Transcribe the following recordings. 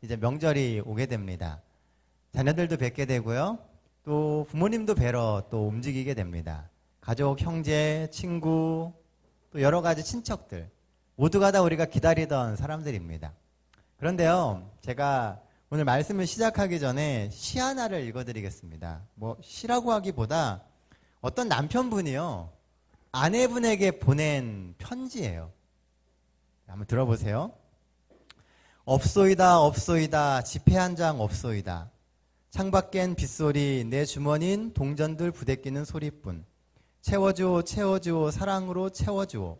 이제 명절이 오게 됩니다. 자녀들도 뵙게 되고요. 또 부모님도 뵈러 또 움직이게 됩니다. 가족, 형제, 친구, 또 여러 가지 친척들 모두가 다 우리가 기다리던 사람들입니다. 그런데요, 제가 오늘 말씀을 시작하기 전에 시 하나를 읽어드리겠습니다. 시라고 하기보다 어떤 남편분이요, 아내분에게 보낸 편지예요. 한번 들어보세요. 없소이다 없소이다 지폐 한 장 없소이다. 창밖엔 빗소리 내 주머니인 동전들 부대끼는 소리뿐. 채워주오 채워주오 사랑으로 채워주오.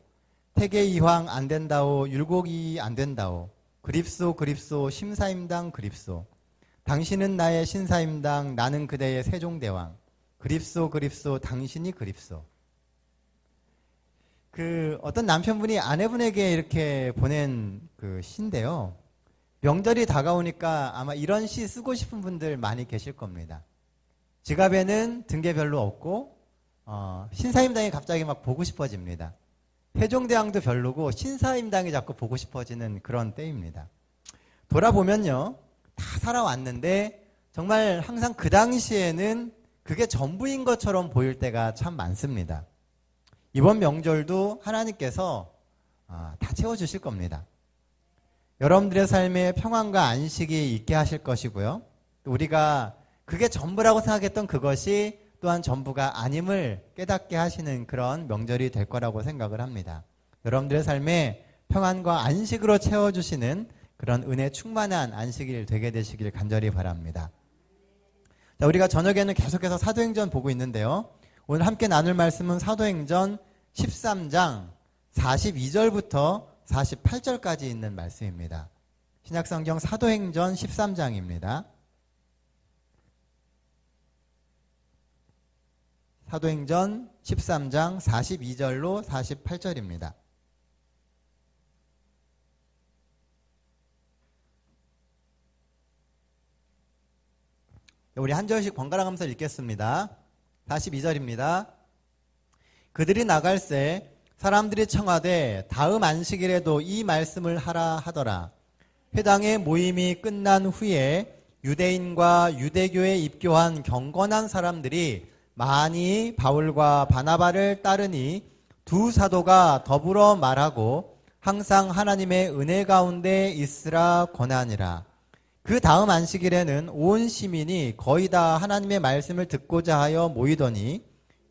태계 이황 안 된다오 율곡이 안 된다오. 그립소 그립소 심사임당 그립소. 당신은 나의 신사임당 나는 그대의 세종대왕. 그립소 그립소 당신이 그립소. 어떤 남편분이 아내분에게 이렇게 보낸 시인데요. 명절이 다가오니까 아마 이런 시 쓰고 싶은 분들 많이 계실 겁니다. 지갑에는 든 게 별로 없고 신사임당이 갑자기 막 보고 싶어집니다. 세종대왕도 별로고 신사임당이 자꾸 보고 싶어지는 그런 때입니다. 돌아보면요, 다 살아왔는데 정말 항상 그 당시에는 그게 전부인 것처럼 보일 때가 참 많습니다. 이번 명절도 하나님께서 다 채워주실 겁니다. 여러분들의 삶에 평안과 안식이 있게 하실 것이고요. 또 우리가 그게 전부라고 생각했던 그것이 또한 전부가 아님을 깨닫게 하시는 그런 명절이 될 거라고 생각을 합니다. 여러분들의 삶에 평안과 안식으로 채워주시는 그런 은혜 충만한 안식일 되게 되시길 간절히 바랍니다. 자, 우리가 저녁에는 계속해서 사도행전 보고 있는데요. 오늘 함께 나눌 말씀은 사도행전 13장 42절부터 48절까지 있는 말씀입니다. 신약성경 사도행전 13장입니다. 사도행전 13장 42절로 48절입니다. 우리 한 절씩 번갈아 가면서 읽겠습니다. 42절입니다. 그들이 나갈새 사람들이 청하되 다음 안식일에도 이 말씀을 하라 하더라. 회당의 모임이 끝난 후에 유대인과 유대교에 입교한 경건한 사람들이 많이 바울과 바나바를 따르니 두 사도가 더불어 말하고 항상 하나님의 은혜 가운데 있으라 권하니라. 그 다음 안식일에는 온 시민이 거의 다 하나님의 말씀을 듣고자 하여 모이더니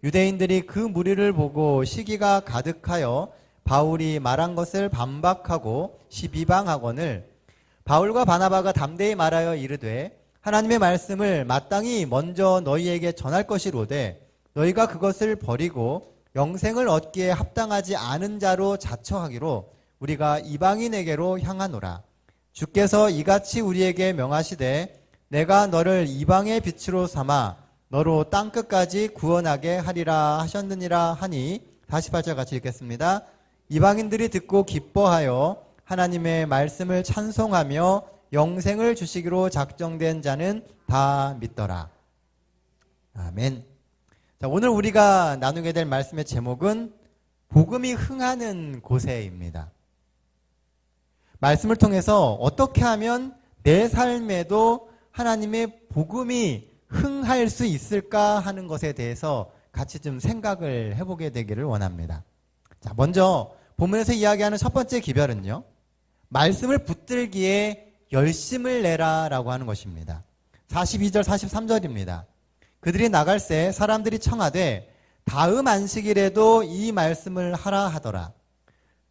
유대인들이 그 무리를 보고 시기가 가득하여 바울이 말한 것을 반박하고 시비방하거늘 바울과 바나바가 담대히 말하여 이르되 하나님의 말씀을 마땅히 먼저 너희에게 전할 것이로되 너희가 그것을 버리고 영생을 얻기에 합당하지 않은 자로 자처하기로 우리가 이방인에게로 향하노라. 주께서 이같이 우리에게 명하시되 내가 너를 이방의 빛으로 삼아 너로 땅끝까지 구원하게 하리라 하셨느니라 하니 48절 같이 읽겠습니다. 이방인들이 듣고 기뻐하여 하나님의 말씀을 찬송하며 영생을 주시기로 작정된 자는 다 믿더라. 아멘. 자, 오늘 우리가 나누게 될 말씀의 제목은 복음이 흥하는 곳에입니다. 말씀을 통해서 어떻게 하면 내 삶에도 하나님의 복음이 흥할 수 있을까 하는 것에 대해서 같이 좀 생각을 해보게 되기를 원합니다. 자, 먼저 본문에서 이야기하는 첫 번째 기별은요, 말씀을 붙들기에 열심을 내라 라고 하는 것입니다. 42절 43절입니다. 그들이 나갈새 사람들이 청하되 다음 안식일에도 이 말씀을 하라 하더라.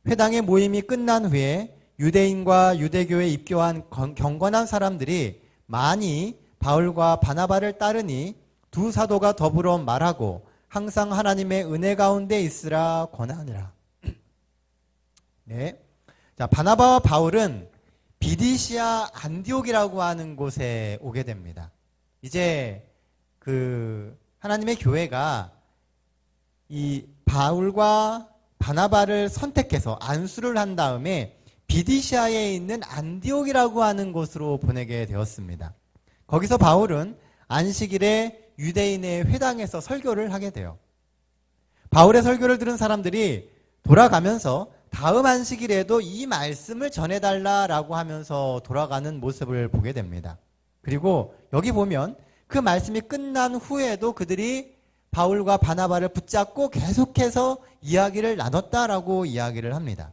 회당의 모임이 끝난 후에 유대인과 유대교에 입교한 경건한 사람들이 많이 바울과 바나바를 따르니 두 사도가 더불어 말하고 항상 하나님의 은혜 가운데 있으라 권하니라. 네. 자, 바나바와 바울은 비디시아 안디옥이라고 하는 곳에 오게 됩니다. 이제 하나님의 교회가 이 바울과 바나바를 선택해서 안수를 한 다음에 비디시아에 있는 안디옥이라고 하는 곳으로 보내게 되었습니다. 거기서 바울은 안식일에 유대인의 회당에서 설교를 하게 돼요. 바울의 설교를 들은 사람들이 돌아가면서 다음 안식일에도 이 말씀을 전해달라라고 하면서 돌아가는 모습을 보게 됩니다. 그리고 여기 보면 그 말씀이 끝난 후에도 그들이 바울과 바나바를 붙잡고 계속해서 이야기를 나눴다라고 이야기를 합니다.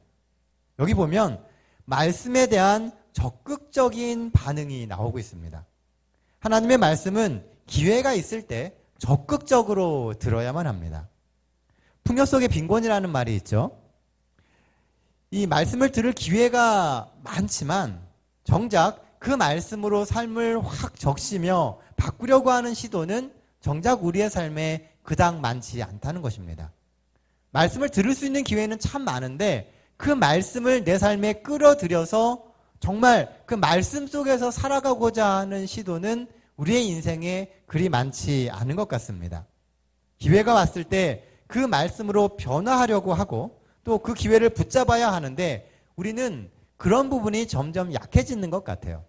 여기 보면 말씀에 대한 적극적인 반응이 나오고 있습니다. 하나님의 말씀은 기회가 있을 때 적극적으로 들어야만 합니다. 풍요 속의 빈곤이라는 말이 있죠. 이 말씀을 들을 기회가 많지만 정작 그 말씀으로 삶을 확 적시며 바꾸려고 하는 시도는 정작 우리의 삶에 그닥 많지 않다는 것입니다. 말씀을 들을 수 있는 기회는 참 많은데 그 말씀을 내 삶에 끌어들여서 정말 그 말씀 속에서 살아가고자 하는 시도는 우리의 인생에 그리 많지 않은 것 같습니다. 기회가 왔을 때 그 말씀으로 변화하려고 하고 또 그 기회를 붙잡아야 하는데 우리는 그런 부분이 점점 약해지는 것 같아요.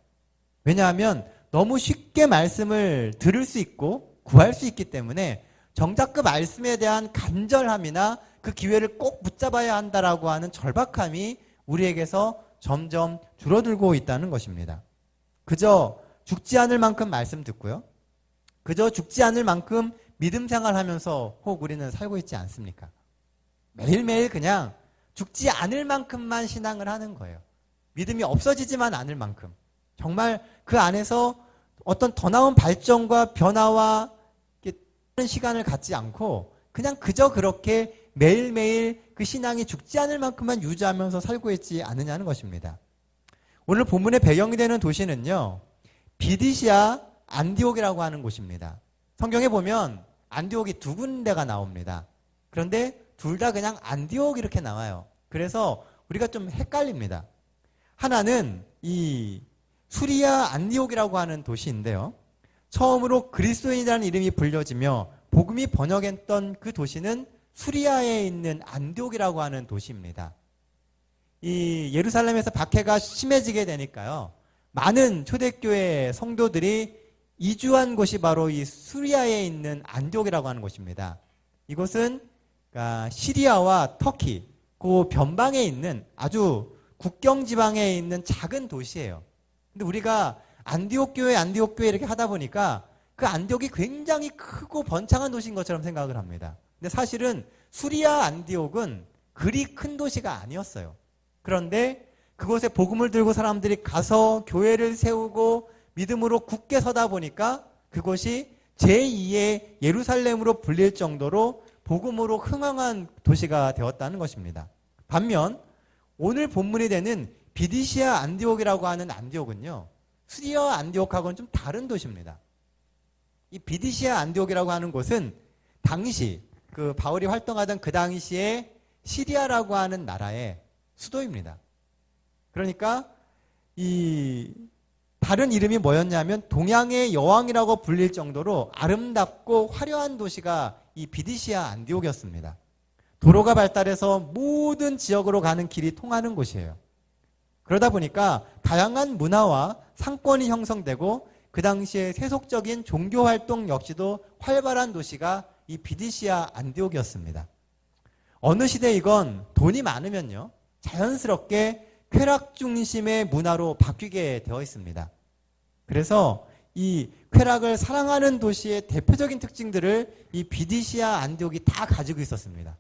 왜냐하면 너무 쉽게 말씀을 들을 수 있고 구할 수 있기 때문에 정작 그 말씀에 대한 간절함이나 그 기회를 꼭 붙잡아야 한다라고 하는 절박함이 우리에게서 점점 줄어들고 있다는 것입니다. 그저 죽지 않을 만큼 말씀 듣고요. 그저 죽지 않을 만큼 믿음 생활하면서 혹 우리는 살고 있지 않습니까? 매일매일 그냥 죽지 않을 만큼만 신앙을 하는 거예요. 믿음이 없어지지만 않을 만큼. 정말 그 안에서 어떤 더 나은 발전과 변화와 시간을 갖지 않고 그냥 그저 그렇게 매일매일 그 신앙이 죽지 않을 만큼만 유지하면서 살고 있지 않느냐는 것입니다. 오늘 본문의 배경이 되는 도시는요, 비디시아 안디옥이라고 하는 곳입니다. 성경에 보면 안디옥이 두 군데가 나옵니다. 그런데 둘 다 그냥 안디옥 이렇게 나와요. 그래서 우리가 좀 헷갈립니다. 하나는 이 수리아 안디옥이라고 하는 도시인데요. 처음으로 그리스도인이라는 이름이 불려지며 복음이 번역했던 그 도시는 수리아에 있는 안디옥이라고 하는 도시입니다. 이 예루살렘에서 박해가 심해지게 되니까요. 많은 초대교회 성도들이 이주한 곳이 바로 이 수리아에 있는 안디옥이라고 하는 곳입니다. 이곳은 시리아와 터키, 그 변방에 있는 아주 국경 지방에 있는 작은 도시예요. 근데 우리가 안디옥 교회 이렇게 하다 보니까 그 안디옥이 굉장히 크고 번창한 도시인 것처럼 생각을 합니다. 근데 사실은 수리아 안디옥은 그리 큰 도시가 아니었어요. 그런데 그곳에 복음을 들고 사람들이 가서 교회를 세우고 믿음으로 굳게 서다 보니까 그곳이 제2의 예루살렘으로 불릴 정도로 복음으로 흥황한 도시가 되었다는 것입니다. 반면 오늘 본문이 되는 비디시아 안디옥이라고 하는 안디옥은요, 수리아 안디옥하고는 좀 다른 도시입니다. 이 비디시아 안디옥이라고 하는 곳은 당시 그 바울이 활동하던 그 당시에 시리아라고 하는 나라의 수도입니다. 그러니까 이 다른 이름이 뭐였냐면 동양의 여왕이라고 불릴 정도로 아름답고 화려한 도시가 이 비디시아 안디옥이었습니다. 도로가 발달해서 모든 지역으로 가는 길이 통하는 곳이에요. 그러다 보니까 다양한 문화와 상권이 형성되고 그 당시에 세속적인 종교활동 역시도 활발한 도시가 이 비디시아 안디옥이었습니다. 어느 시대 이건 돈이 많으면요, 자연스럽게 쾌락 중심의 문화로 바뀌게 되어 있습니다. 그래서 이 쾌락을 사랑하는 도시의 대표적인 특징들을 이 비디시아 안디옥이 다 가지고 있었습니다.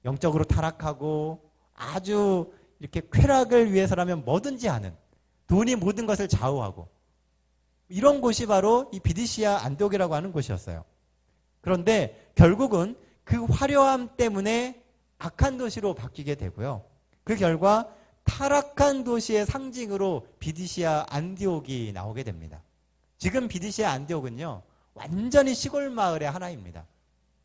영적으로 타락하고 아주 이렇게 쾌락을 위해서라면 뭐든지 하는, 돈이 모든 것을 좌우하고 이런 곳이 바로 이 비디시아 안디옥이라고 하는 곳이었어요. 그런데 결국은 그 화려함 때문에 악한 도시로 바뀌게 되고요. 그 결과 타락한 도시의 상징으로 비디시아 안디옥이 나오게 됩니다. 지금 비디시아 안디옥은요, 완전히 시골 마을의 하나입니다.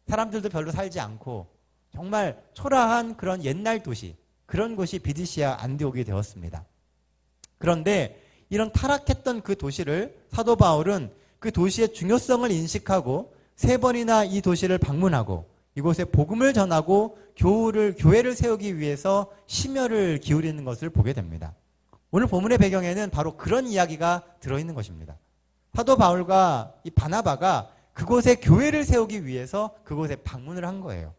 사람들도 별로 살지 않고 정말 초라한 그런 옛날 도시, 그런 곳이 비디시아 안디옥이 되었습니다. 그런데 이런 타락했던 그 도시를 사도 바울은 그 도시의 중요성을 인식하고 3번이나 이 도시를 방문하고 이곳에 복음을 전하고 교회를 세우기 위해서 심혈을 기울이는 것을 보게 됩니다. 오늘 본문의 배경에는 바로 그런 이야기가 들어있는 것입니다. 사도 바울과 이 바나바가 그곳에 교회를 세우기 위해서 그곳에 방문을 한 거예요.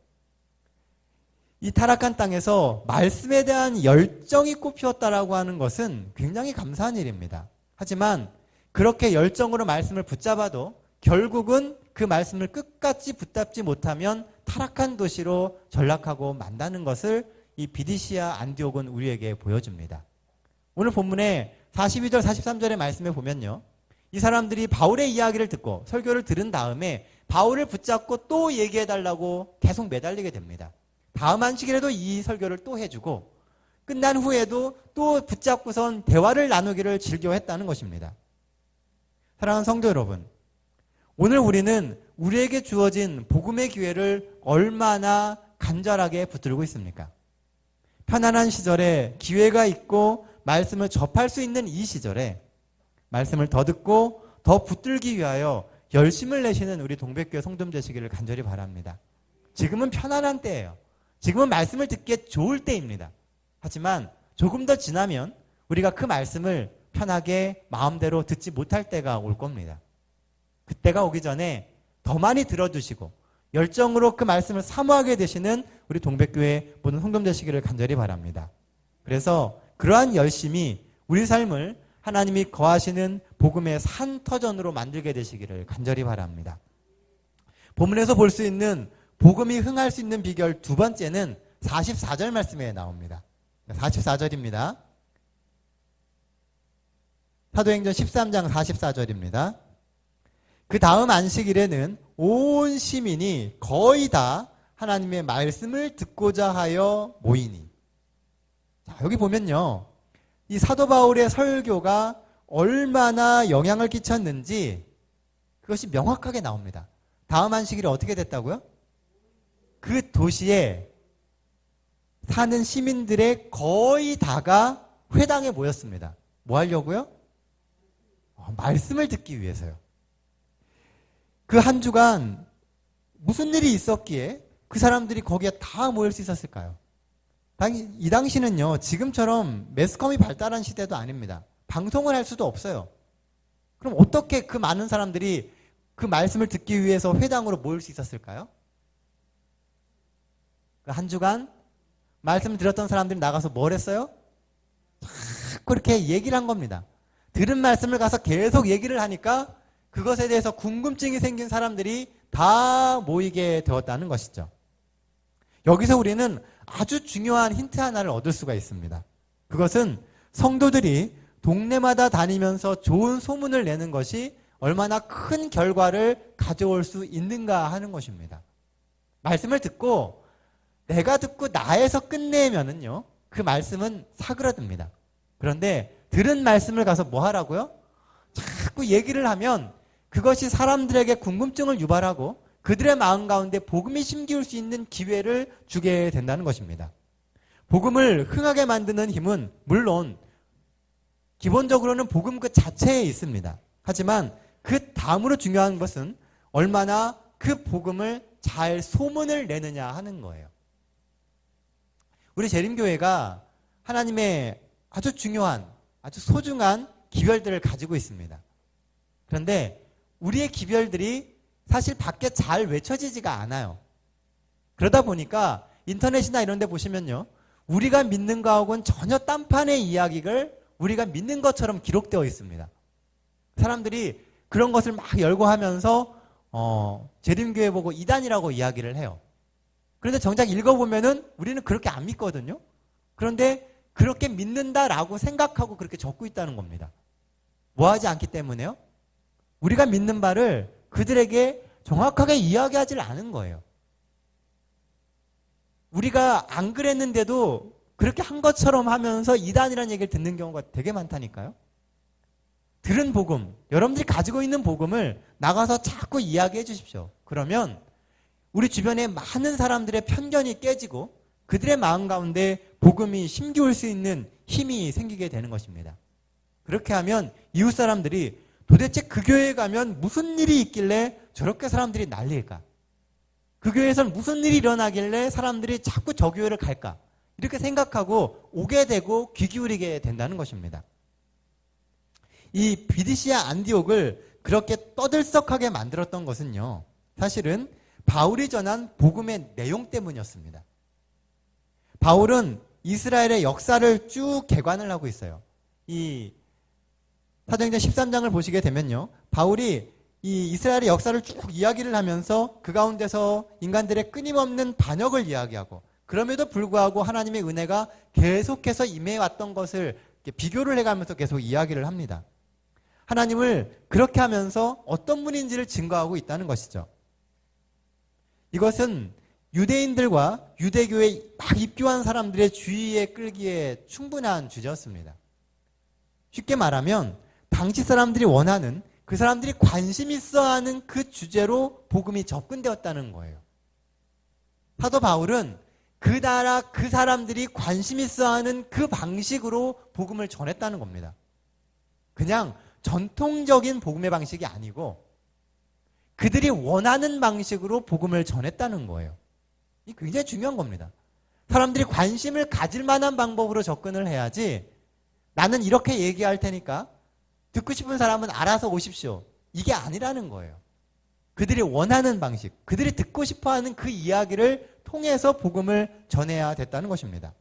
이 타락한 땅에서 말씀에 대한 열정이 꽃피웠다라고 하는 것은 굉장히 감사한 일입니다. 하지만 그렇게 열정으로 말씀을 붙잡아도 결국은 그 말씀을 끝까지 붙잡지 못하면 타락한 도시로 전락하고 만다는 것을 이 비디시아 안디옥은 우리에게 보여줍니다. 오늘 본문에 42절 43절의 말씀에 보면요, 이 사람들이 바울의 이야기를 듣고 설교를 들은 다음에 바울을 붙잡고 또 얘기해달라고 계속 매달리게 됩니다. 다음 안식일에도 이 설교를 또 해주고 끝난 후에도 또 붙잡고선 대화를 나누기를 즐겨했다는 것입니다. 사랑하는 성도 여러분, 오늘 우리는 우리에게 주어진 복음의 기회를 얼마나 간절하게 붙들고 있습니까? 편안한 시절에 기회가 있고 말씀을 접할 수 있는 이 시절에 말씀을 더 듣고 더 붙들기 위하여 열심을 내시는 우리 동백교회 성도님 되시기를 간절히 바랍니다. 지금은 편안한 때예요. 지금은 말씀을 듣기에 좋을 때입니다. 하지만 조금 더 지나면 우리가 그 말씀을 편하게 마음대로 듣지 못할 때가 올 겁니다. 그때가 오기 전에 더 많이 들어두시고 열정으로 그 말씀을 사모하게 되시는 우리 동백교회 모든 성도님 되시기를 간절히 바랍니다. 그래서 그러한 열심이 우리 삶을 하나님이 거하시는 복음의 산터전으로 만들게 되시기를 간절히 바랍니다. 본문에서 볼 수 있는 복음이 흥할 수 있는 비결 두 번째는 44절 말씀에 나옵니다. 44절입니다. 사도행전 13장 44절입니다. 그 다음 안식일에는 온 시민이 거의 다 하나님의 말씀을 듣고자 하여 모이니. 자, 여기 보면요, 이 사도 바울의 설교가 얼마나 영향을 끼쳤는지 그것이 명확하게 나옵니다. 다음 안식일에 어떻게 됐다고요? 그 도시에 사는 시민들의 거의 다가 회당에 모였습니다. 뭐 하려고요? 말씀을 듣기 위해서요. 그 한 주간 무슨 일이 있었기에 그 사람들이 거기에 다 모일 수 있었을까요? 이 당시는요, 지금처럼 매스컴이 발달한 시대도 아닙니다. 방송을 할 수도 없어요. 그럼 어떻게 그 많은 사람들이 그 말씀을 듣기 위해서 회당으로 모일 수 있었을까요? 그 한 주간 말씀을 들었던 사람들이 나가서 뭘 했어요? 자꾸 그렇게 얘기를 한 겁니다. 들은 말씀을 가서 계속 얘기를 하니까 그것에 대해서 궁금증이 생긴 사람들이 다 모이게 되었다는 것이죠. 여기서 우리는 아주 중요한 힌트 하나를 얻을 수가 있습니다. 그것은 성도들이 동네마다 다니면서 좋은 소문을 내는 것이 얼마나 큰 결과를 가져올 수 있는가 하는 것입니다. 말씀을 듣고 내가 듣고 나에서 끝내면은요, 그 말씀은 사그라듭니다. 그런데 들은 말씀을 가서 뭐 하라고요? 자꾸 얘기를 하면 그것이 사람들에게 궁금증을 유발하고 그들의 마음 가운데 복음이 심기울 수 있는 기회를 주게 된다는 것입니다. 복음을 흥하게 만드는 힘은 물론 기본적으로는 복음 그 자체에 있습니다. 하지만 그 다음으로 중요한 것은 얼마나 그 복음을 잘 소문을 내느냐 하는 거예요. 우리 재림교회가 하나님의 아주 중요한, 아주 소중한 기별들을 가지고 있습니다. 그런데 우리의 기별들이 사실 밖에 잘 외쳐지지가 않아요. 그러다 보니까 인터넷이나 이런 데 보시면요, 우리가 믿는 거하고는 전혀 딴판의 이야기를 우리가 믿는 것처럼 기록되어 있습니다. 사람들이 그런 것을 막 열고 하면서 재림교회 보고 이단이라고 이야기를 해요. 그런데 정작 읽어보면은 우리는 그렇게 안 믿거든요. 그런데 그렇게 믿는다라고 생각하고 그렇게 적고 있다는 겁니다. 뭐 하지 않기 때문에요? 우리가 믿는 바를 그들에게 정확하게 이야기하지 않은 거예요. 우리가 안 그랬는데도 그렇게 한 것처럼 하면서 이단이라는 얘기를 듣는 경우가 되게 많다니까요. 들은 복음, 여러분들이 가지고 있는 복음을 나가서 자꾸 이야기해 주십시오. 그러면 우리 주변에 많은 사람들의 편견이 깨지고 그들의 마음 가운데 복음이 심기울 수 있는 힘이 생기게 되는 것입니다. 그렇게 하면 이웃 사람들이 도대체 그 교회에 가면 무슨 일이 있길래 저렇게 사람들이 난리일까? 그 교회에서는 무슨 일이 일어나길래 사람들이 자꾸 저 교회를 갈까? 이렇게 생각하고 오게 되고 귀 기울이게 된다는 것입니다. 이 비디시아 안디옥을 그렇게 떠들썩하게 만들었던 것은요, 사실은 바울이 전한 복음의 내용 때문이었습니다. 바울은 이스라엘의 역사를 쭉 개관을 하고 있어요. 이 사도행전 13장을 보시게 되면요, 바울이 이 이스라엘의 역사를 쭉 이야기를 하면서 그 가운데서 인간들의 끊임없는 반역을 이야기하고, 그럼에도 불구하고 하나님의 은혜가 계속해서 임해왔던 것을 비교를 해가면서 계속 이야기를 합니다. 하나님을 그렇게 하면서 어떤 분인지를 증거하고 있다는 것이죠. 이것은 유대인들과 유대교에 막 입교한 사람들의 주의에 끌기에 충분한 주제였습니다. 쉽게 말하면 당시 사람들이 원하는, 그 사람들이 관심 있어 하는 그 주제로 복음이 접근되었다는 거예요. 사도 바울은 그 나라, 그 사람들이 관심 있어 하는 그 방식으로 복음을 전했다는 겁니다. 그냥 전통적인 복음의 방식이 아니고 그들이 원하는 방식으로 복음을 전했다는 거예요. 이 굉장히 중요한 겁니다. 사람들이 관심을 가질 만한 방법으로 접근을 해야지, 나는 이렇게 얘기할 테니까 듣고 싶은 사람은 알아서 오십시오, 이게 아니라는 거예요. 그들이 원하는 방식, 그들이 듣고 싶어하는 그 이야기를 통해서 복음을 전해야 됐다는 것입니다.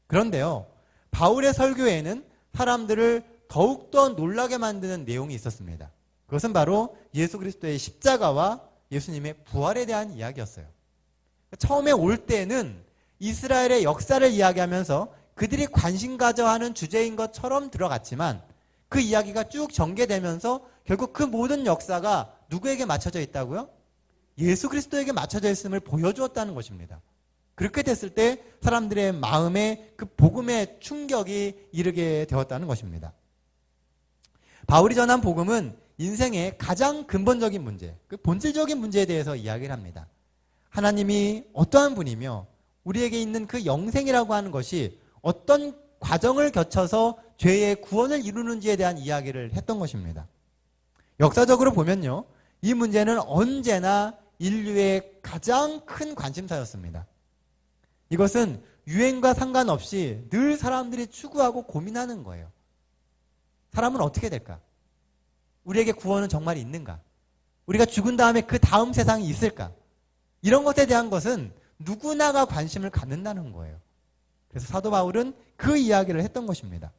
그런데요, 바울의 설교에는 사람들을 더욱더 놀라게 만드는 내용이 있었습니다. 그것은 바로 예수 그리스도의 십자가와 예수님의 부활에 대한 이야기였어요. 처음에 올 때는 이스라엘의 역사를 이야기하면서 그들이 관심 가져 하는 주제인 것처럼 들어갔지만, 그 이야기가 쭉 전개되면서 결국 그 모든 역사가 누구에게 맞춰져 있다고요? 예수 그리스도에게 맞춰져 있음을 보여주었다는 것입니다. 그렇게 됐을 때 사람들의 마음에 그 복음의 충격이 이르게 되었다는 것입니다. 바울이 전한 복음은 인생의 가장 근본적인 문제, 그 본질적인 문제에 대해서 이야기를 합니다. 하나님이 어떠한 분이며 우리에게 있는 그 영생이라고 하는 것이 어떤 과정을 거쳐서 죄의 구원을 이루는지에 대한 이야기를 했던 것입니다. 역사적으로 보면요, 이 문제는 언제나 인류의 가장 큰 관심사였습니다. 이것은 유행과 상관없이 늘 사람들이 추구하고 고민하는 거예요. 사람은 어떻게 될까? 우리에게 구원은 정말 있는가? 우리가 죽은 다음에 그 다음 세상이 있을까? 이런 것에 대한 것은 누구나가 관심을 갖는다는 거예요. 그래서 사도 바울은 그 이야기를 했던 것입니다.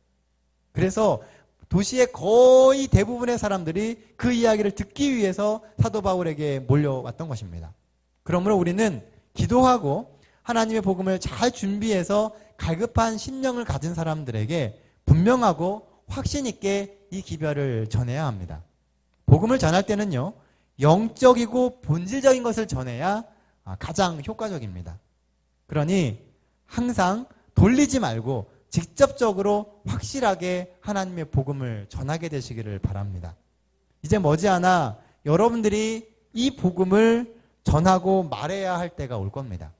그래서 도시의 거의 대부분의 사람들이 그 이야기를 듣기 위해서 사도 바울에게 몰려왔던 것입니다. 그러므로 우리는 기도하고 하나님의 복음을 잘 준비해서 갈급한 심령을 가진 사람들에게 분명하고 확신 있게 이 기별을 전해야 합니다. 복음을 전할 때는요, 영적이고 본질적인 것을 전해야 가장 효과적입니다. 그러니 항상 돌리지 말고 직접적으로 확실하게 하나님의 복음을 전하게 되시기를 바랍니다. 이제 머지않아 여러분들이 이 복음을 전하고 말해야 할 때가 올 겁니다.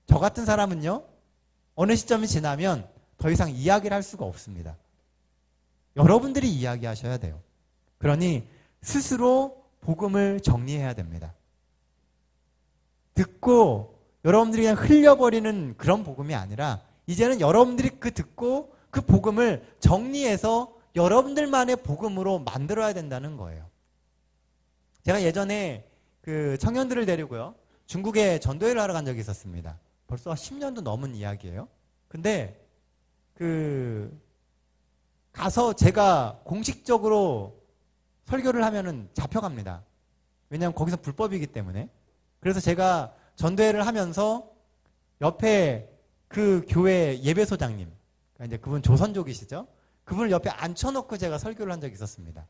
저 같은 사람은요, 어느 시점이 지나면 더 이상 이야기를 할 수가 없습니다. 여러분들이 이야기하셔야 돼요. 그러니 스스로 복음을 정리해야 됩니다. 듣고 여러분들이 그냥 흘려버리는 그런 복음이 아니라, 이제는 여러분들이 그 듣고 그 복음을 정리해서 여러분들만의 복음으로 만들어야 된다는 거예요. 제가 예전에 그 청년들을 데리고요, 중국에 전도회를 하러 간 적이 있었습니다. 벌써 10년도 넘은 이야기예요. 근데 가서 제가 공식적으로 설교를 하면은 잡혀갑니다. 왜냐하면 거기서 불법이기 때문에. 그래서 제가 전도회를 하면서 옆에 그 교회 예배소장님, 그러니까 이제 그분 조선족이시죠? 그분을 옆에 앉혀놓고 제가 설교를 한 적이 있었습니다.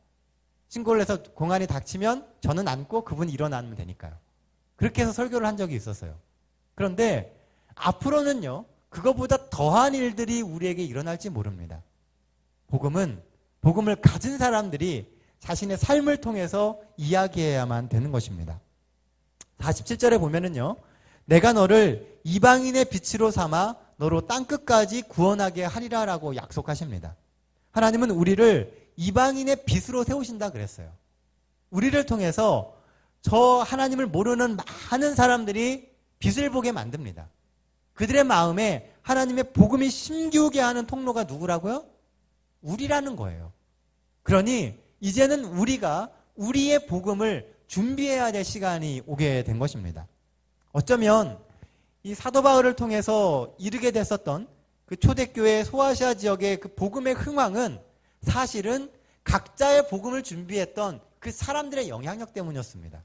신고를 해서 공안이 닥치면 저는 앉고 그분이 일어나면 되니까요. 그렇게 해서 설교를 한 적이 있었어요. 그런데 앞으로는요, 그거보다 더한 일들이 우리에게 일어날지 모릅니다. 복음을 가진 사람들이 자신의 삶을 통해서 이야기해야만 되는 것입니다. 47절에 보면은요, 내가 너를 이방인의 빛으로 삼아 너로 땅끝까지 구원하게 하리라 라고 약속하십니다. 하나님은 우리를 이방인의 빛으로 세우신다 그랬어요. 우리를 통해서 저 하나님을 모르는 많은 사람들이 빛을 보게 만듭니다. 그들의 마음에 하나님의 복음이 심기우게 하는 통로가 누구라고요? 우리라는 거예요. 그러니 이제는 우리가 우리의 복음을 준비해야 될 시간이 오게 된 것입니다. 어쩌면 이 사도 바울을 통해서 이르게 됐었던 그 초대교회 소아시아 지역의 그 복음의 흥황은 사실은 각자의 복음을 준비했던 그 사람들의 영향력 때문이었습니다.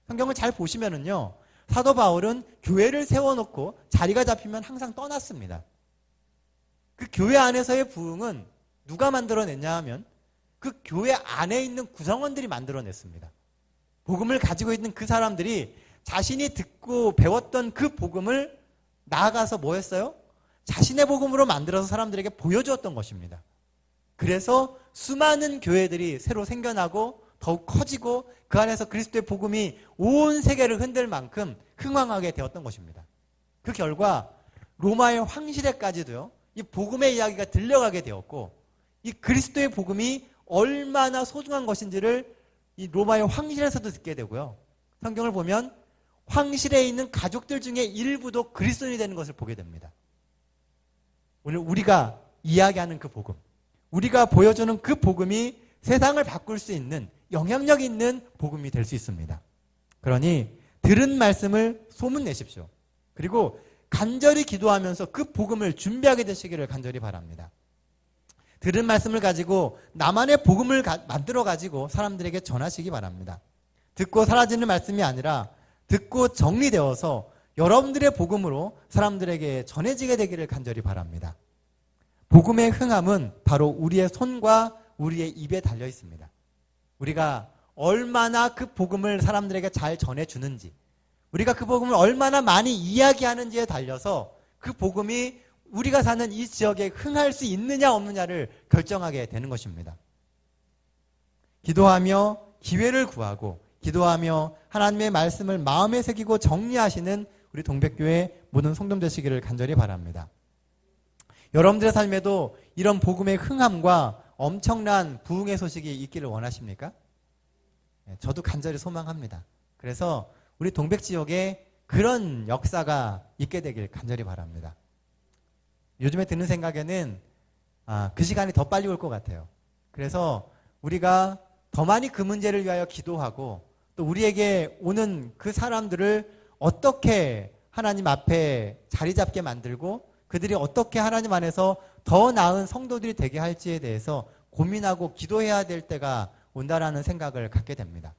성경을 잘 보시면은요, 사도 바울은 교회를 세워놓고 자리가 잡히면 항상 떠났습니다. 그 교회 안에서의 부흥은 누가 만들어냈냐 하면 그 교회 안에 있는 구성원들이 만들어냈습니다. 복음을 가지고 있는 그 사람들이 자신이 듣고 배웠던 그 복음을 나아가서 뭐 했어요? 자신의 복음으로 만들어서 사람들에게 보여주었던 것입니다. 그래서 수많은 교회들이 새로 생겨나고 더욱 커지고 그 안에서 그리스도의 복음이 온 세계를 흔들 만큼 흥왕하게 되었던 것입니다. 그 결과 로마의 황실에까지도요, 이 복음의 이야기가 들려가게 되었고, 이 그리스도의 복음이 얼마나 소중한 것인지를 이 로마의 황실에서도 듣게 되고요. 성경을 보면 황실에 있는 가족들 중에 일부도 그리스도인이 되는 것을 보게 됩니다. 오늘 우리가 이야기하는 그 복음, 우리가 보여주는 그 복음이 세상을 바꿀 수 있는 영향력 있는 복음이 될 수 있습니다. 그러니 들은 말씀을 소문내십시오. 그리고 간절히 기도하면서 그 복음을 준비하게 되시기를 간절히 바랍니다. 들은 말씀을 가지고 나만의 복음을 만들어 가지고 사람들에게 전하시기 바랍니다. 듣고 사라지는 말씀이 아니라 듣고 정리되어서 여러분들의 복음으로 사람들에게 전해지게 되기를 간절히 바랍니다. 복음의 흥함은 바로 우리의 손과 우리의 입에 달려 있습니다. 우리가 얼마나 그 복음을 사람들에게 잘 전해주는지, 우리가 그 복음을 얼마나 많이 이야기하는지에 달려서 그 복음이 우리가 사는 이 지역에 흥할 수 있느냐 없느냐를 결정하게 되는 것입니다. 기도하며 기회를 구하고 기도하며 하나님의 말씀을 마음에 새기고 정리하시는 우리 동백교회 모든 성도들 되시기를 간절히 바랍니다. 여러분들의 삶에도 이런 복음의 흥함과 엄청난 부흥의 소식이 있기를 원하십니까? 저도 간절히 소망합니다. 그래서 우리 동백 지역에 그런 역사가 있게 되길 간절히 바랍니다. 요즘에 드는 생각에는 그 시간이 더 빨리 올 것 같아요. 그래서 우리가 더 많이 그 문제를 위하여 기도하고 또 우리에게 오는 그 사람들을 어떻게 하나님 앞에 자리 잡게 만들고 그들이 어떻게 하나님 안에서 더 나은 성도들이 되게 할지에 대해서 고민하고 기도해야 될 때가 온다라는 생각을 갖게 됩니다.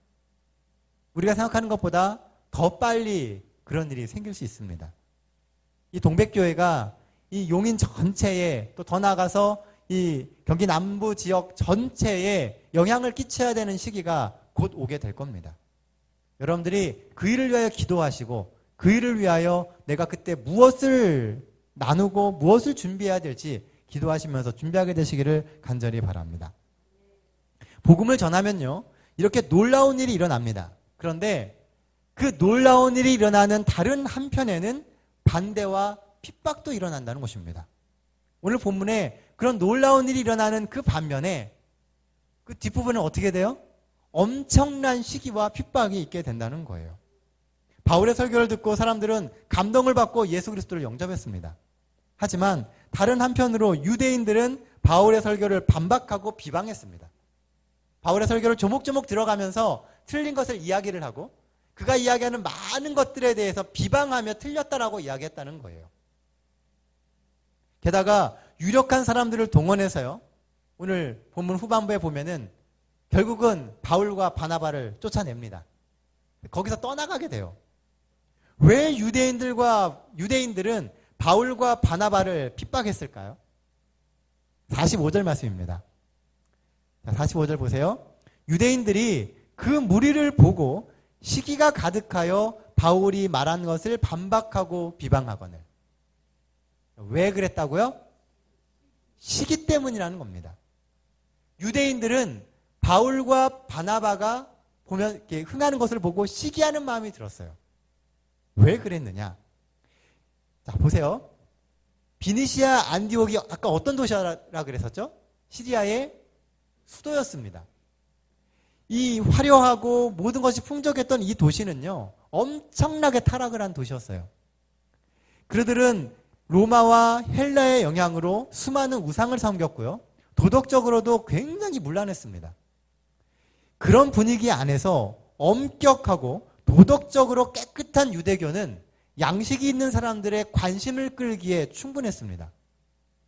우리가 생각하는 것보다 더 빨리 그런 일이 생길 수 있습니다. 이 동백교회가 이 용인 전체에 또 더 나아가서 이 경기 남부 지역 전체에 영향을 끼쳐야 되는 시기가 곧 오게 될 겁니다. 여러분들이 그 일을 위하여 기도하시고 그 일을 위하여 내가 그때 무엇을 나누고 무엇을 준비해야 될지 기도하시면서 준비하게 되시기를 간절히 바랍니다. 복음을 전하면요, 이렇게 놀라운 일이 일어납니다. 그런데 그 놀라운 일이 일어나는 다른 한편에는 반대와 핍박도 일어난다는 것입니다. 오늘 본문에 그런 놀라운 일이 일어나는 그 반면에 그 뒷부분은 어떻게 돼요? 엄청난 시기와 핍박이 있게 된다는 거예요. 바울의 설교를 듣고 사람들은 감동을 받고 예수 그리스도를 영접했습니다. 하지만 다른 한편으로 유대인들은 바울의 설교를 반박하고 비방했습니다. 바울의 설교를 조목조목 들어가면서 틀린 것을 이야기를 하고 그가 이야기하는 많은 것들에 대해서 비방하며 틀렸다라고 이야기했다는 거예요. 게다가 유력한 사람들을 동원해서요, 오늘 본문 후반부에 보면은 결국은 바울과 바나바를 쫓아냅니다. 거기서 떠나가게 돼요. 왜 유대인들은 바울과 바나바를 핍박했을까요? 45절 말씀입니다. 자, 45절 보세요. 유대인들이 그 무리를 보고 시기가 가득하여 바울이 말한 것을 반박하고 비방하거늘. 왜 그랬다고요? 시기 때문이라는 겁니다. 유대인들은 바울과 바나바가 보면 이렇게 흥하는 것을 보고 시기하는 마음이 들었어요. 왜 그랬느냐? 자, 보세요. 비니시아 안디옥이 아까 어떤 도시라 그랬었죠? 시리아의 수도였습니다. 이 화려하고 모든 것이 풍족했던 이 도시는요, 엄청나게 타락을 한 도시였어요. 그들은 로마와 헬라의 영향으로 수많은 우상을 섬겼고요, 도덕적으로도 굉장히 문란했습니다. 그런 분위기 안에서 엄격하고 도덕적으로 깨끗한 유대교는 양식이 있는 사람들의 관심을 끌기에 충분했습니다.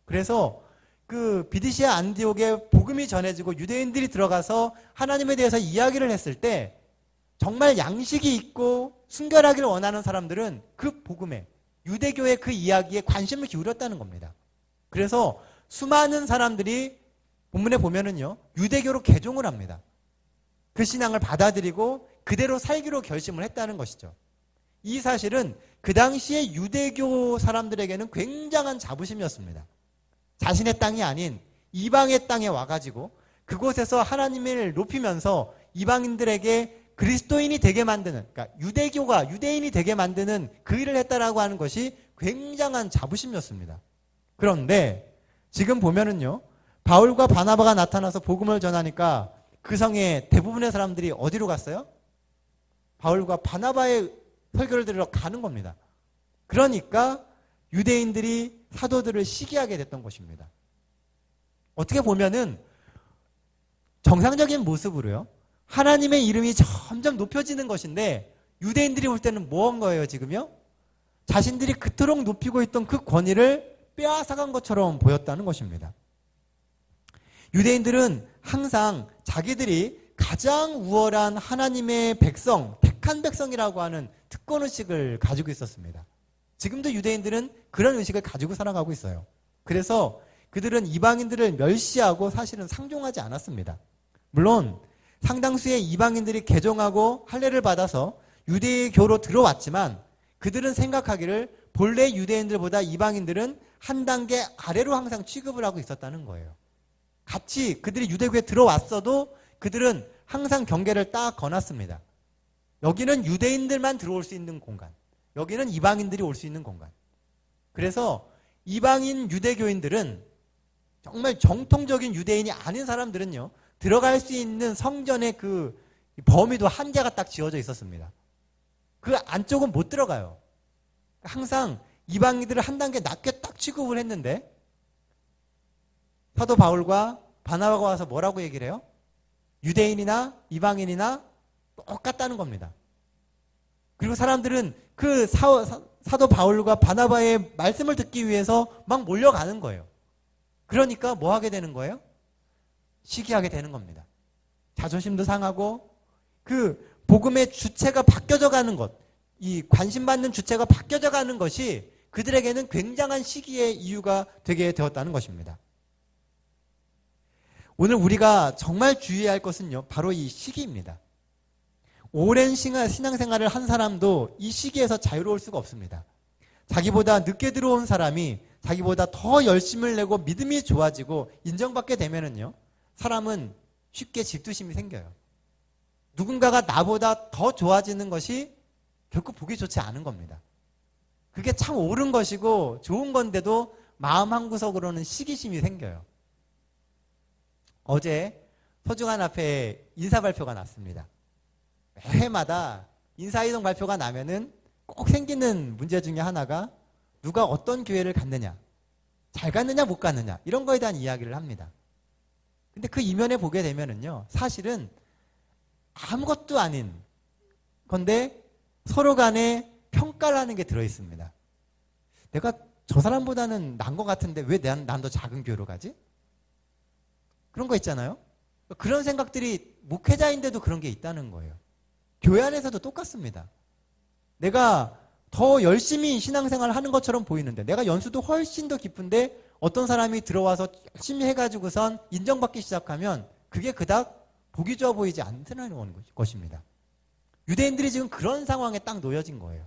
그래서 그 비디시아 안디옥에 복음이 전해지고 유대인들이 들어가서 하나님에 대해서 이야기를 했을 때 정말 양식이 있고 순결하기를 원하는 사람들은 그 복음에, 유대교의 그 이야기에 관심을 기울였다는 겁니다. 그래서 수많은 사람들이 본문에 보면은요, 유대교로 개종을 합니다. 그 신앙을 받아들이고 그대로 살기로 결심을 했다는 것이죠. 이 사실은 그 당시에 유대교 사람들에게는 굉장한 자부심이었습니다. 자신의 땅이 아닌 이방의 땅에 와가지고 그곳에서 하나님을 높이면서 이방인들에게 그리스도인이 되게 만드는, 그러니까 유대교가 유대인이 되게 만드는 그 일을 했다라고 하는 것이 굉장한 자부심이었습니다. 그런데 지금 보면은요, 바울과 바나바가 나타나서 복음을 전하니까 그 성의 대부분의 사람들이 어디로 갔어요? 바울과 바나바의 설교를 들으러 가는 겁니다. 그러니까 유대인들이 사도들을 시기하게 됐던 것입니다. 어떻게 보면은 정상적인 모습으로요, 하나님의 이름이 점점 높여지는 것인데 유대인들이 볼 때는 뭐 한 거예요, 지금요? 자신들이 그토록 높이고 있던 그 권위를 빼앗아간 것처럼 보였다는 것입니다. 유대인들은 항상 자기들이 가장 우월한 하나님의 백성, 택한 백성이라고 하는 특권의식을 가지고 있었습니다. 지금도 유대인들은 그런 의식을 가지고 살아가고 있어요. 그래서 그들은 이방인들을 멸시하고 사실은 상종하지 않았습니다. 물론 상당수의 이방인들이 개종하고 할례를 받아서 유대교로 들어왔지만 그들은 생각하기를 본래 유대인들보다 이방인들은 한 단계 아래로 항상 취급을 하고 있었다는 거예요. 같이 그들이 유대교에 들어왔어도 그들은 항상 경계를 딱 거놨습니다. 여기는 유대인들만 들어올 수 있는 공간, 여기는 이방인들이 올 수 있는 공간. 그래서 이방인 유대교인들은, 정말 정통적인 유대인이 아닌 사람들은요, 들어갈 수 있는 성전의 그 범위도 한계가 딱 지어져 있었습니다. 그 안쪽은 못 들어가요. 항상 이방인들을 한 단계 낮게 딱 취급을 했는데 사도 바울과 바나바가 와서 뭐라고 얘기를 해요? 유대인이나 이방인이나 똑같다는 겁니다. 그리고 사람들은 그 사도 바울과 바나바의 말씀을 듣기 위해서 막 몰려가는 거예요. 그러니까 뭐 하게 되는 거예요? 시기하게 되는 겁니다. 자존심도 상하고 그 복음의 주체가 바뀌어져 가는 것, 이 관심받는 주체가 바뀌어져 가는 것이 그들에게는 굉장한 시기의 이유가 되게 되었다는 것입니다. 오늘 우리가 정말 주의해야 할 것은요, 바로 이 시기입니다. 오랜 신앙생활을 한 사람도 이 시기에서 자유로울 수가 없습니다. 자기보다 늦게 들어온 사람이 자기보다 더 열심을 내고 믿음이 좋아지고 인정받게 되면은요, 사람은 쉽게 질투심이 생겨요. 누군가가 나보다 더 좋아지는 것이 결코 보기 좋지 않은 겁니다. 그게 참 옳은 것이고 좋은 건데도 마음 한구석으로는 시기심이 생겨요. 어제 서중환 앞에 인사 발표가 났습니다. 매해마다 인사이동 발표가 나면은 꼭 생기는 문제 중에 하나가 누가 어떤 교회를 갔느냐, 잘 갔느냐 못 갔느냐, 이런 거에 대한 이야기를 합니다. 근데 그 이면에 보게 되면은요, 사실은 아무것도 아닌 건데 서로 간에 평가를 하는 게 들어있습니다. 내가 저 사람보다는 난 것 같은데 왜 난 더 작은 교회로 가지? 그런 거 있잖아요. 그런 생각들이 목회자인데도 그런 게 있다는 거예요. 교회 안에서도 똑같습니다. 내가 더 열심히 신앙생활을 하는 것처럼 보이는데, 내가 연수도 훨씬 더 깊은데 어떤 사람이 들어와서 열심히 해가지고선 인정받기 시작하면 그게 그닥 보기 좋아 보이지 않다는 것입니다. 유대인들이 지금 그런 상황에 딱 놓여진 거예요.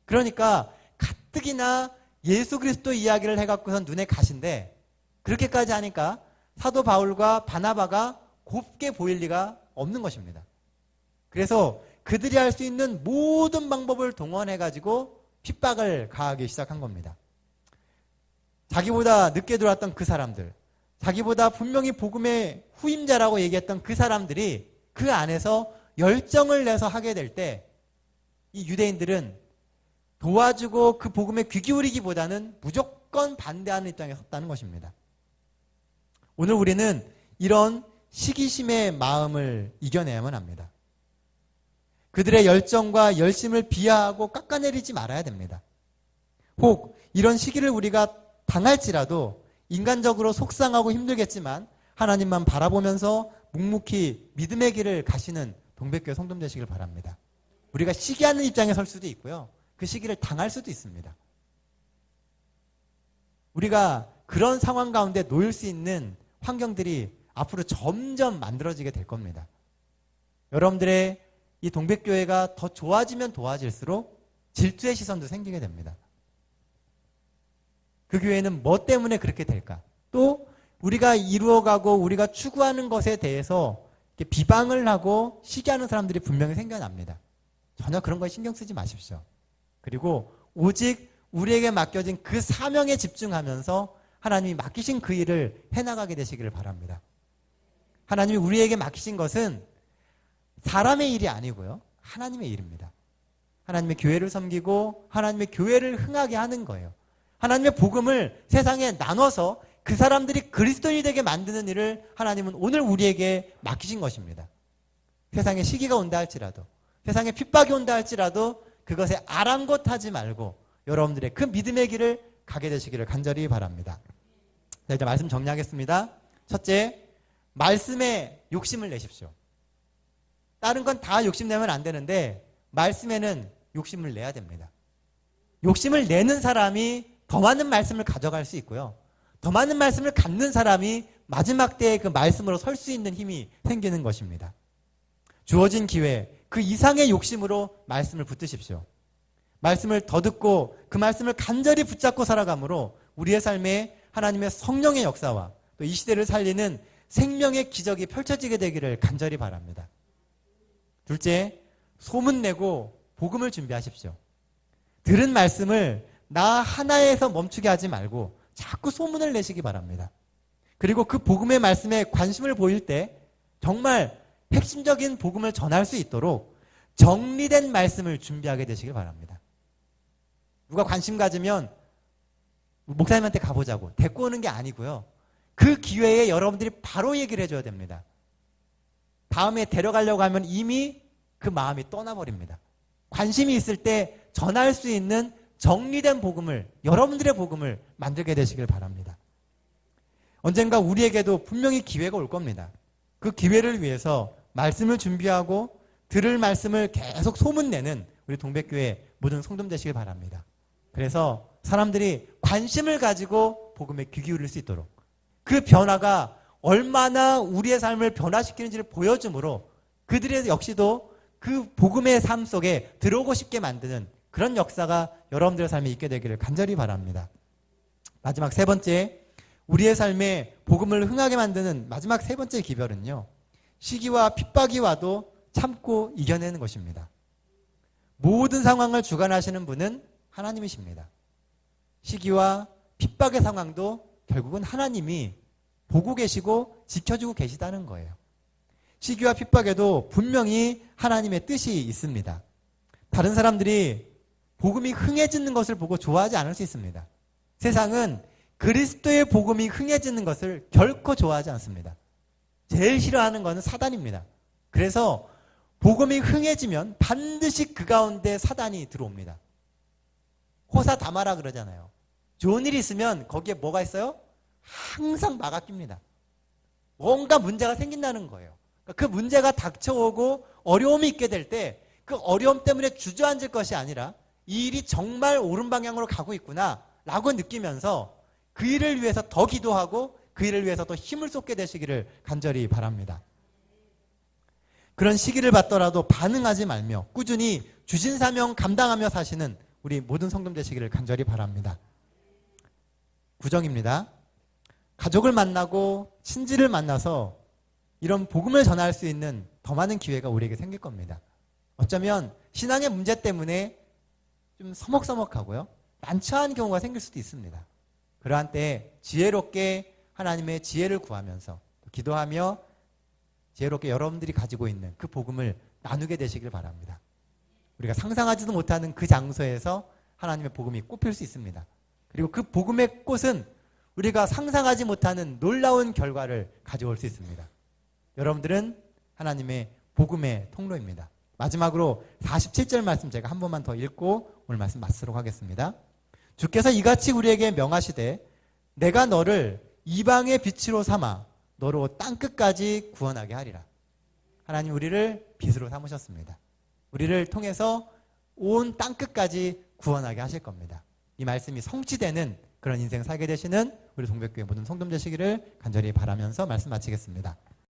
그러니까 가뜩이나 예수 그리스도 이야기를 해갖고선 눈에 가신데, 그렇게까지 하니까 사도 바울과 바나바가 곱게 보일 리가 없는 것입니다. 그래서 그들이 할 수 있는 모든 방법을 동원해가지고 핍박을 가하기 시작한 겁니다. 자기보다 늦게 들어왔던 그 사람들, 자기보다 분명히 복음의 후임자라고 얘기했던 그 사람들이 그 안에서 열정을 내서 하게 될 때 이 유대인들은 도와주고 그 복음에 귀 기울이기보다는 무조건 반대하는 입장에 섰다는 것입니다. 오늘 우리는 이런 시기심의 마음을 이겨내야만 합니다. 그들의 열정과 열심을 비하하고 깎아내리지 말아야 됩니다. 혹 이런 시기를 우리가 당할지라도 인간적으로 속상하고 힘들겠지만 하나님만 바라보면서 묵묵히 믿음의 길을 가시는 동백교회 성도님 되시길 바랍니다. 우리가 시기하는 입장에 설 수도 있고요. 그 시기를 당할 수도 있습니다. 우리가 그런 상황 가운데 놓일 수 있는 환경들이 앞으로 점점 만들어지게 될 겁니다. 여러분들의 이 동백교회가 더 좋아지면 좋아질수록 질투의 시선도 생기게 됩니다. 그 교회는 뭐 때문에 그렇게 될까? 또 우리가 이루어가고 우리가 추구하는 것에 대해서 비방을 하고 시기하는 사람들이 분명히 생겨납니다. 전혀 그런 거에 신경 쓰지 마십시오. 그리고 오직 우리에게 맡겨진 그 사명에 집중하면서 하나님이 맡기신 그 일을 해나가게 되시기를 바랍니다. 하나님이 우리에게 맡기신 것은 사람의 일이 아니고요. 하나님의 일입니다. 하나님의 교회를 섬기고 하나님의 교회를 흥하게 하는 거예요. 하나님의 복음을 세상에 나눠서 그 사람들이 그리스도인이 되게 만드는 일을 하나님은 오늘 우리에게 맡기신 것입니다. 세상에 시기가 온다 할지라도, 세상에 핍박이 온다 할지라도 그것에 아랑곳하지 말고 여러분들의 그 믿음의 길을 가게 되시기를 간절히 바랍니다. 자, 이제 말씀 정리하겠습니다. 첫째, 말씀에 욕심을 내십시오. 다른 건 다 욕심내면 안 되는데 말씀에는 욕심을 내야 됩니다. 욕심을 내는 사람이 더 많은 말씀을 가져갈 수 있고요. 더 많은 말씀을 갖는 사람이 마지막 때에 그 말씀으로 설 수 있는 힘이 생기는 것입니다. 주어진 기회, 그 이상의 욕심으로 말씀을 붙드십시오. 말씀을 더 듣고 그 말씀을 간절히 붙잡고 살아가므로 우리의 삶에 하나님의 성령의 역사와 또 이 시대를 살리는 생명의 기적이 펼쳐지게 되기를 간절히 바랍니다. 둘째, 소문내고 복음을 준비하십시오. 들은 말씀을 나 하나에서 멈추게 하지 말고 자꾸 소문을 내시기 바랍니다. 그리고 그 복음의 말씀에 관심을 보일 때 정말 핵심적인 복음을 전할 수 있도록 정리된 말씀을 준비하게 되시길 바랍니다. 누가 관심 가지면 목사님한테 가보자고 데리고 오는 게 아니고요. 그 기회에 여러분들이 바로 얘기를 해줘야 됩니다. 다음에 데려가려고 하면 이미 그 마음이 떠나버립니다. 관심이 있을 때 전할 수 있는 정리된 복음을, 여러분들의 복음을 만들게 되시길 바랍니다. 언젠가 우리에게도 분명히 기회가 올 겁니다. 그 기회를 위해서 말씀을 준비하고 들을 말씀을 계속 소문내는 우리 동백교회 모든 성도님 되시길 바랍니다. 그래서 사람들이 관심을 가지고 복음에 귀 기울일 수 있도록 그 변화가 얼마나 우리의 삶을 변화시키는지를 보여주므로 그들의 역시도 그 복음의 삶 속에 들어오고 싶게 만드는 그런 역사가 여러분들의 삶에 있게 되기를 간절히 바랍니다. 마지막 세 번째, 우리의 삶에 복음을 흥하게 만드는 마지막 세 번째 기별은요, 시기와 핍박이 와도 참고 이겨내는 것입니다. 모든 상황을 주관하시는 분은 하나님이십니다. 시기와 핍박의 상황도 결국은 하나님이 보고 계시고 지켜주고 계시다는 거예요. 시기와 핍박에도 분명히 하나님의 뜻이 있습니다. 다른 사람들이 복음이 흥해지는 것을 보고 좋아하지 않을 수 있습니다. 세상은 그리스도의 복음이 흥해지는 것을 결코 좋아하지 않습니다. 제일 싫어하는 것은 사단입니다. 그래서 복음이 흥해지면 반드시 그 가운데 사단이 들어옵니다. 호사다마라 그러잖아요. 좋은 일이 있으면 거기에 뭐가 있어요? 항상 막아 낍니다. 뭔가 문제가 생긴다는 거예요. 그 문제가 닥쳐오고 어려움이 있게 될 때 그 어려움 때문에 주저앉을 것이 아니라 이 일이 정말 옳은 방향으로 가고 있구나 라고 느끼면서 그 일을 위해서 더 기도하고 그 일을 위해서 더 힘을 쏟게 되시기를 간절히 바랍니다. 그런 시기를 받더라도 반응하지 말며 꾸준히 주신 사명 감당하며 사시는 우리 모든 성도님 되시기를 간절히 바랍니다. 구정입니다. 가족을 만나고 친지를 만나서 이런 복음을 전할 수 있는 더 많은 기회가 우리에게 생길 겁니다. 어쩌면 신앙의 문제 때문에 좀 서먹서먹하고요, 난처한 경우가 생길 수도 있습니다. 그러한 때 지혜롭게 하나님의 지혜를 구하면서 기도하며 지혜롭게 여러분들이 가지고 있는 그 복음을 나누게 되시길 바랍니다. 우리가 상상하지도 못하는 그 장소에서 하나님의 복음이 꽃필 수 있습니다. 그리고 그 복음의 꽃은 우리가 상상하지 못하는 놀라운 결과를 가져올 수 있습니다. 여러분들은 하나님의 복음의 통로입니다. 마지막으로 47절 말씀 제가 한 번만 더 읽고 오늘 말씀 마치도록 하겠습니다. 주께서 이같이 우리에게 명하시되 내가 너를 이방의 빛으로 삼아 너로 땅끝까지 구원하게 하리라. 하나님 우리를 빛으로 삼으셨습니다. 우리를 통해서 온 땅끝까지 구원하게 하실 겁니다. 이 말씀이 성취되는 그런 인생 살게 되시는 우리 동백교회 모든 성도들 되시기를 간절히 바라면서 말씀 마치겠습니다.